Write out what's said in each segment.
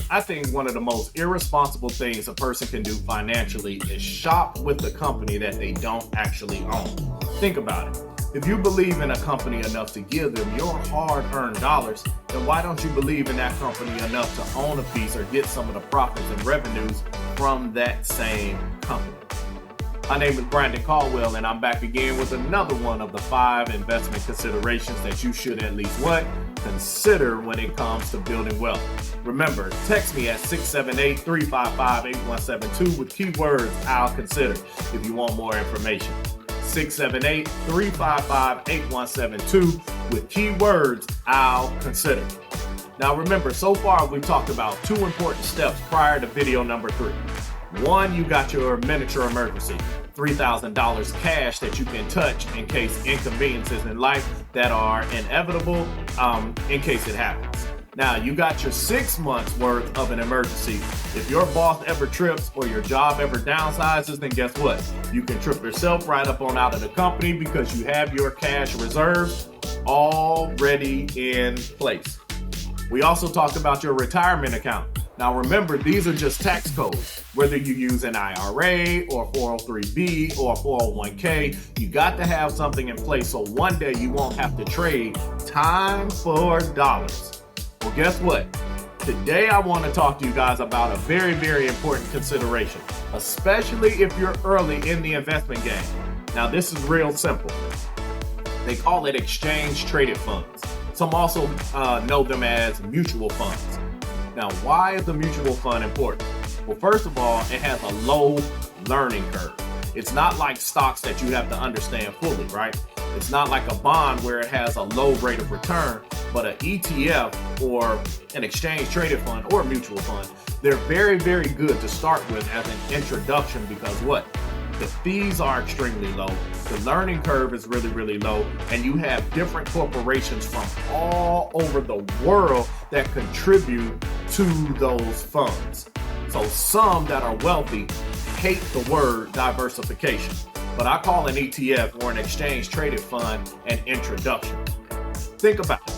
I think one of the most irresponsible things a person can do financially is shop with the company that they don't actually own. Think about it. If you believe in a company enough to give them your hard-earned dollars, then why don't you believe in that company enough to own a piece or get some of the profits and revenues from that same company? My name is Brandon Caldwell, and I'm back again with another one of the 5 investment considerations that you should at least consider when it comes to building wealth. Remember, text me at 678-355-8172 with keywords I'll consider if you want more information. 678-355-8172 with keywords I'll consider. Now remember, so far we've talked about 2 important steps prior to video number 3. 1, you got your miniature emergency, $3,000 cash that you can touch in case inconveniences in life that are inevitable in case it happens. Now, you got your 6 months worth of an emergency. If your boss ever trips or your job ever downsizes, then guess what? You can trip yourself right up on out of the company because you have your cash reserves already in place. We also talked about your retirement account. Now remember, these are just tax codes. Whether you use an IRA or 403B or 401k, you got to have something in place so one day you won't have to trade time for dollars. Well, guess what? Today I want to talk to you guys about a very, very important consideration, especially if you're early in the investment game. Now this is real simple. They call it exchange traded funds. Some also know them as mutual funds. Now, why is a mutual fund important? Well, first of all, it has a low learning curve. It's not like stocks that you have to understand fully, right? It's not like a bond where it has a low rate of return, but an ETF or an exchange traded fund or a mutual fund, they're very, very good to start with as an introduction because what? The fees are extremely low, the learning curve is really, really low, and you have different corporations from all over the world that contribute to those funds. So some that are wealthy hate the word diversification, but I call an ETF or an exchange traded fund an introduction. Think about it.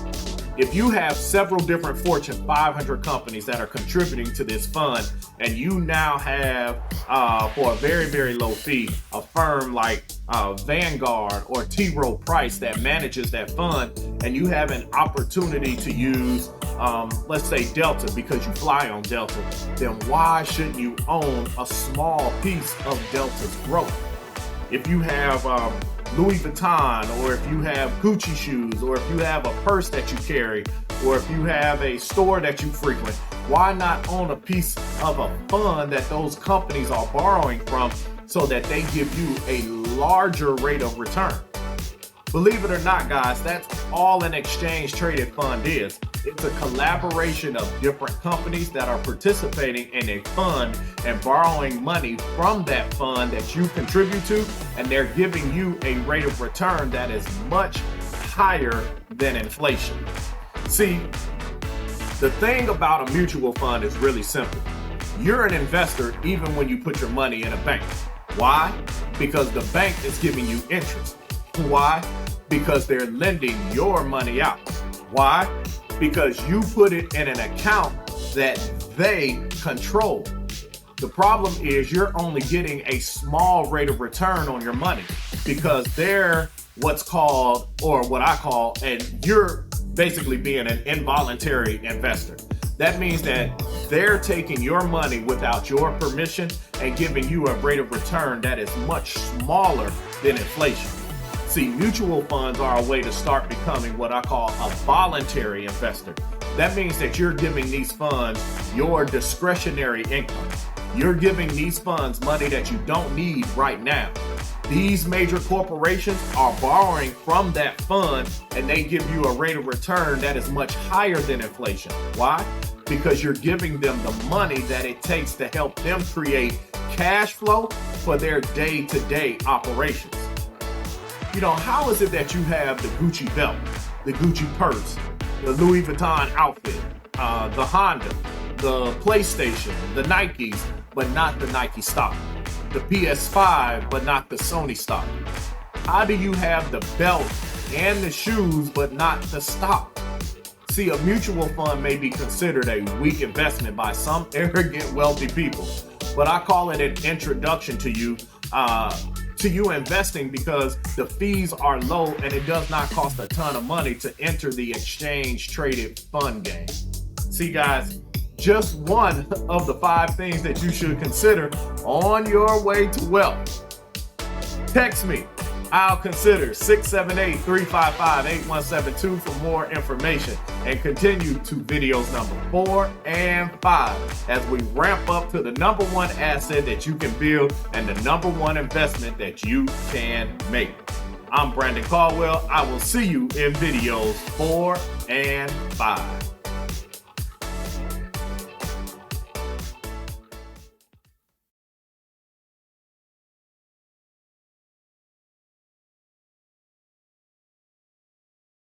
If you have several different Fortune 500 companies that are contributing to this fund, and you now have, for a very, very low fee, a firm like Vanguard or T. Rowe Price that manages that fund, and you have an opportunity to use, let's say Delta because you fly on Delta, then why shouldn't you own a small piece of Delta's growth? If you have Louis Vuitton, or if you have Gucci shoes, or if you have a purse that you carry, or if you have a store that you frequent, why not own a piece of a fund that those companies are borrowing from so that they give you a larger rate of return? Believe it or not, guys, that's all an exchange traded fund is. It's a collaboration of different companies that are participating in a fund and borrowing money from that fund that you contribute to, and they're giving you a rate of return that is much higher than inflation. See, the thing about a mutual fund is really simple. You're an investor even when you put your money in a bank. Why? Because the bank is giving you interest. Why? Because they're lending your money out. Why? Because you put it in an account that they control. The problem is you're only getting a small rate of return on your money because they're what's called, or what I call, and you're basically being an involuntary investor. That means that they're taking your money without your permission and giving you a rate of return that is much smaller than inflation. See, mutual funds are a way to start becoming what I call a voluntary investor. That means that you're giving these funds your discretionary income. You're giving these funds money that you don't need right now. These major corporations are borrowing from that fund and they give you a rate of return that is much higher than inflation. Why? Because you're giving them the money that it takes to help them create cash flow for their day-to-day operations. You know, how is it that you have the Gucci belt, the Gucci purse, the Louis Vuitton outfit, the Honda, the PlayStation, the Nikes, but not the Nike stock, the PS5, but not the Sony stock? How do you have the belt and the shoes, but not the stock? See, a mutual fund may be considered a weak investment by some arrogant wealthy people, but I call it an introduction to you investing because the fees are low and it does not cost a ton of money to enter the exchange traded fund game. See guys, just one of the 5 things that you should consider on your way to wealth. Text me. I'll consider 678-355-8172 for more information, and continue to videos number 4 and 5 as we ramp up to the number 1 asset that you can build and the number 1 investment that you can make. I'm Brandon Caldwell. I will see you in videos 4 and 5.